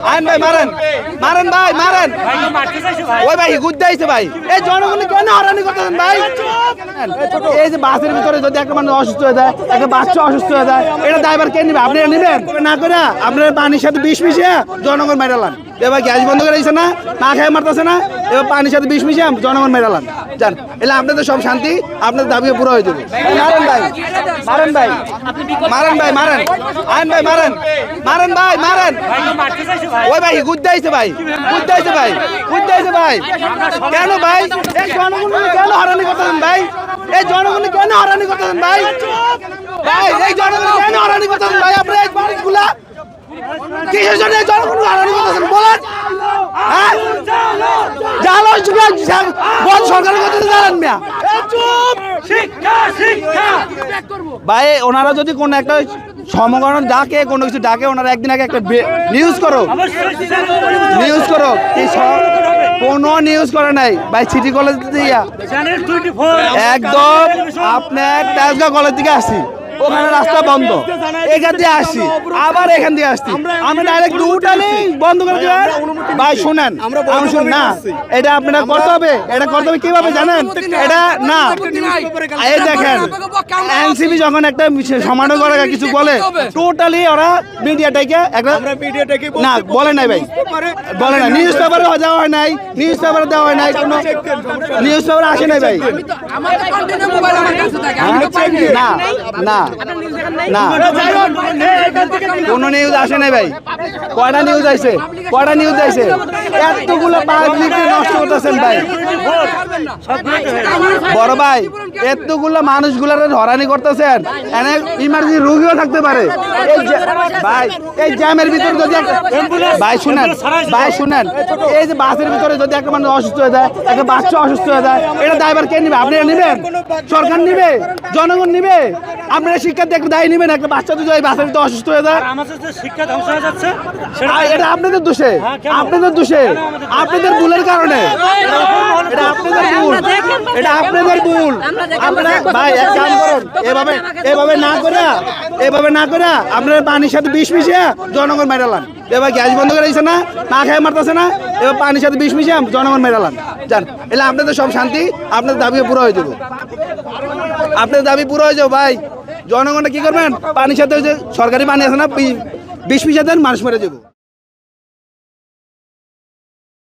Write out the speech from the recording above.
আইন ভাই মারেন মারেন ভাই মারেন ওই ভাই গুদ্দাইছে ভাই এই জনগণ কেন হরানি করতেছেন ভাই এই যে বাসের ভিতরে যদি একটা মানুষ অসুস্থ হয়ে যায় একটা বাচ্চা অসুস্থ হয়ে যায় এটা ড্রাইভার কে নিবে আপনি নেবেন না করে আপনার পানির সাথে বিষ মিশিয়ে জনগণ মেরালান এবার গ্যাস বন্ধ করে দিয়েছে না খেয়ে মারতেছে না এবার পানির সাথে বিষ মিশিয়ে জনগণ মেরালান জান এলে আপনাদের সব শান্তি আপনাদের দাবিও পুরো হয়ে যাবে মারেন ভাই মারেন ভাই মারেন ভাই মারেন আইন ভাই মারেন মারেন ভাই মারেন ওই ভাই গুদ্দাইছে ভাই গুদ্দাইছে ভাই গুদ্দাইছে ভাই কেন ভাই এই জনগণ কেন হরানি করতেছেন ভাই এই জনগণ কেন হরানি করতেছেন ভাই ভাই এই জনগণ কেন হরানি করতেছেন ভাই আপনি এই মানুষগুলা কিসের জন্য এই জনগণ হরানি করতেছেন বলেন হ্যাঁ জানো বল সরকারের কথা জানেন মিয়া শিক্ষা শিক্ষা ভাই ওনারা যদি কোন একটা সমগণ ডাকে কোনো কিছু ডাকে ওনারা একদিন আগে একটা নিউজ করো কোনো নিউজ করে নাই ভাই সিটি কলেজ দিয়া একদম আপনার টাইলসগাঁও কলেজ থেকে আসি ওখানে রাস্তা বন্ধ এখান দিয়ে আসছি আবার এখান দিয়ে আসছি আমরা ডাইরেক্ট দুটালি বন্ধ করে দিবেন ভাই শুনেন আমি শুন না এটা আপনারা করতে হবে এটা করতে হবে কিভাবে জানেন এটা না এই দেখেন এনসিপি যখন একটা সমাধান করে কিছু বলে টোটালি ওরা মিডিয়াটাকে একটা না বলে নাই ভাই বলে না নিউজ পেপারে দেওয়া হয় নাই নিউজ পেপারে দেওয়া হয় নাই কোনো নিউজ পেপারে আসে নাই ভাই না না না কোন নিউজ আসে নাই ভাই কয়টা নিউজ আইছে এতগুলো পাবলিক নষ্ট করতেছেন ভাই বড় ভাই এতগুলো মানুষগুলোর হরানি করতেছেন এনে ইমার্জেন্সি রোগীও থাকতে পারে ভাই এই জ্যামের ভিতরে যদি ভাই শুনেন এই যে বাসের ভিতরে যদি একটা মানুষ অসুস্থ হয়ে যায় একটা বাচ্চা অসুস্থ হয়ে যায় এটা ড্রাইভার কে নিবে আপনি নেবেন সরকার নিবে জনগণ নিবে আপনারা শিক্ষা দিয়ে একটা দায়ী নেবেন একটা বাচ্চা যদি ওই বাসের ভিতরে অসুস্থ হয়ে যায় শিক্ষা ধ্বংস হয়ে যাচ্ছে এটা আপনাদের দোষে আপনাদের ভুলের কারণে এটা আপনাদের ভুল আপনারা ভাই এক কাম করুন এভাবে না করে আপনারা পানির সাথে বিষ মিশিয়ে জনগণ মেরালান এবার গ্যাস বন্ধ করে দিয়েছে না খেয়ে মারতেছে না এবার পানির সাথে বিষ মিশিয়ে জনগণ মেরালান জান এলে আপনাদের সব শান্তি আপনাদের দাবিও পুরো হয়ে যাবে আপনাদের দাবি পুরো হয়ে যাবে ভাই জনগণটা কি করবেন পানির সাথে সরকারি পানি আছে না বিষ মিশিয়ে দেন মানুষ মেরে যাবো।